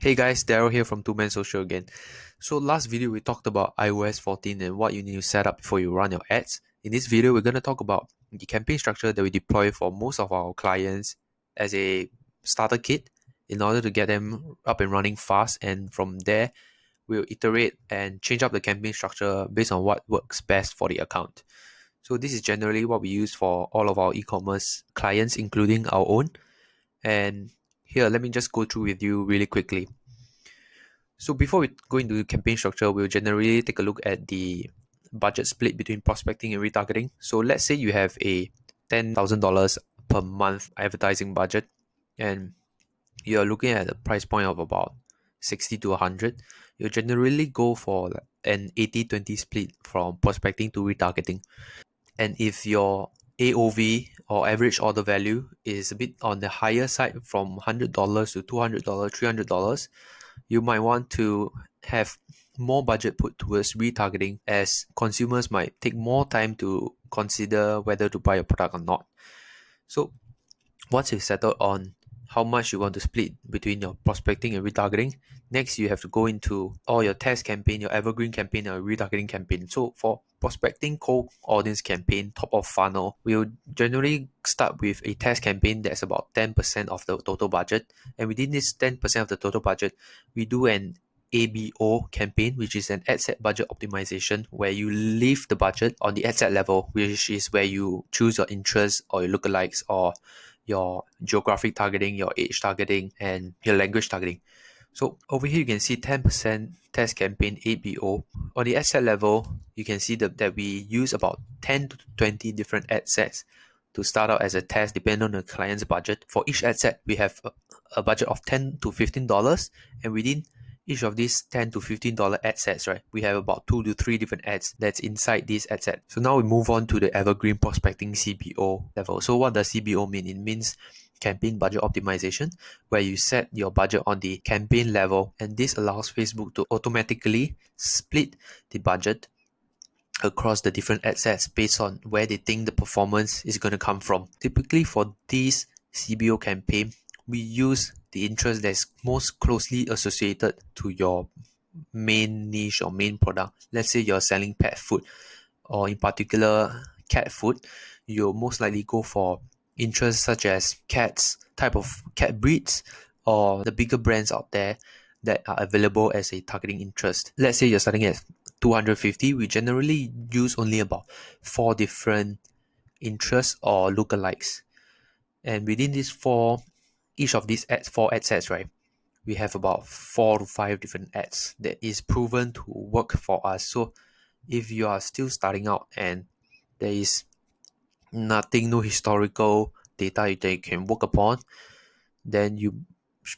Hey guys, Daryl here from Two Man Social again. So last video we talked about iOS 14 and what you need to set up before you run your ads. In this video, we're going to talk about the campaign structure that we deploy for most of our clients as a starter kit in order to get them up and running fast. And from there, we'll iterate and change up the campaign structure based on what works best for the account. So this is generally what we use for all of our e-commerce clients, including our own. And here, let me just go through with you really quickly. So before we go into the campaign structure, we'll generally take a look at the budget split between prospecting and retargeting. So let's say you have a $10,000 per month advertising budget and you're looking at a price point of about 60 to 100. You generally go for an 80-20 split from prospecting to retargeting. And if your AOV or average order value is a bit on the higher side from $100 to $200, $300, you might want to have more budget put towards retargeting, as consumers might take more time to consider whether to buy a product or not. So once you've settled on how much you want to split between your prospecting and retargeting, next you have to go into all your test campaign, your evergreen campaign, or retargeting campaign. So for prospecting cold audience campaign, top of funnel, we'll generally start with a test campaign that's about 10% of the total budget. And within this 10% of the total budget, we do an ABO campaign, which is an ad set budget optimization, where you leave the budget on the ad set level, which is where you choose your interests or your lookalikes or your geographic targeting, your age targeting, and your language targeting. So over here, you can see 10% test campaign ABO. On the ad set level, you can see that we use about 10 to 20 different ad sets to start out as a test, depending on the client's budget. For each ad set, we have a budget of $10 to $15, and within each of these $10 to $15 ad sets, right, we have about 2 to 3 different ads that's inside this ad set. So now we move on to the evergreen prospecting CBO level. So what does CBO mean? It means campaign budget optimization, where you set your budget on the campaign level, and this allows Facebook to automatically split the budget across the different ad sets based on where they think the performance is going to come from. Typically for these CBO campaign, we use the interest that's most closely associated to your main niche or main product. Let's say you're selling pet food, or in particular cat food, you'll most likely go for interests such as cats, type of cat breeds, or the bigger brands out there that are available as a targeting interest. Let's say you're starting at 250, we generally use only about 4 different interests or lookalikes. And within these 4, each of these 4 ad sets, right, we have about 4 to 5 different ads that is proven to work for us. So if you are still starting out and there is nothing, no historical data that you can work upon, then you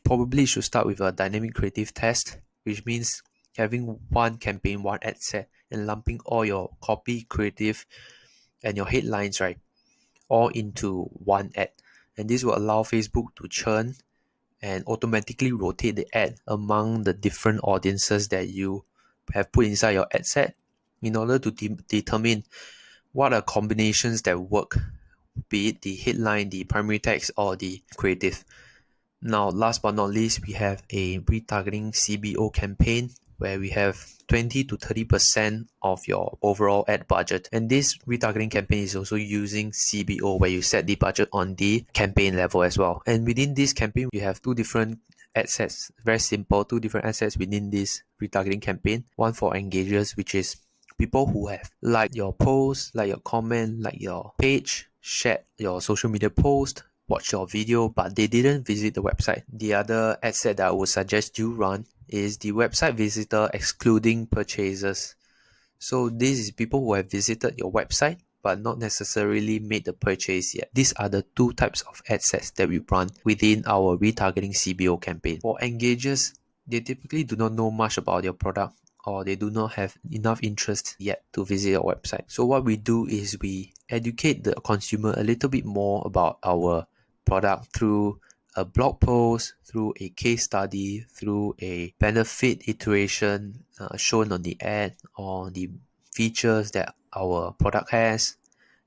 probably should start with a dynamic creative test, which means having one campaign, one ad set, and lumping all your copy, creative, and your headlines, right, all into one ad. And this will allow Facebook to churn and automatically rotate the ad among the different audiences that you have put inside your ad set in order to determine what are combinations that work, be it the headline, the primary text, or the creative. Now, last but not least, we have a retargeting CBO campaign where we have 20 to 30% of your overall ad budget. And this retargeting campaign is also using CBO, where you set the budget on the campaign level as well. And within this campaign, you have 2 different ad sets. Very simple, 2 different ad sets within this retargeting campaign. One for engagers, which is people who have liked your post, like your comment, like your page, shared your social media post, watch your video, but they didn't visit the website. The other ad set that I would suggest you run is the website visitor excluding purchases. So this is people who have visited your website but not necessarily made the purchase yet. These are the 2 types of ad sets that we run within our retargeting CBO campaign. For engagers, they typically do not know much about your product, or they do not have enough interest yet to visit your website. So what we do is we educate the consumer a little bit more about our product through a blog post, through a case study, through a benefit iteration shown on the ad, or the features that our product has.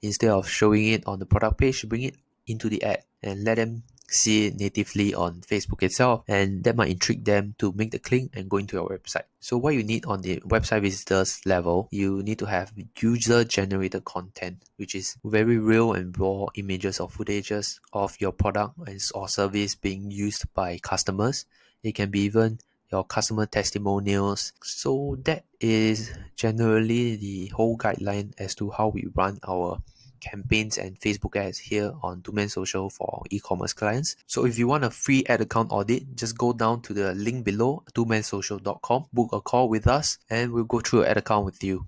Instead of showing it on the product page, bring it into the ad and let them see it natively on Facebook itself, and that might intrigue them to make the click and go into your website. So what you need on the website visitors level, you need to have user generated content, which is very real and raw images or footages of your product or service being used by customers. It can be even your customer testimonials. So that is generally the whole guideline as to how we run our campaigns and Facebook ads here on Domain Social for e-commerce clients. So if you want a free ad account audit, just go down to the link below, domainsocial.com, book a call with us, and we'll go through an ad account with you.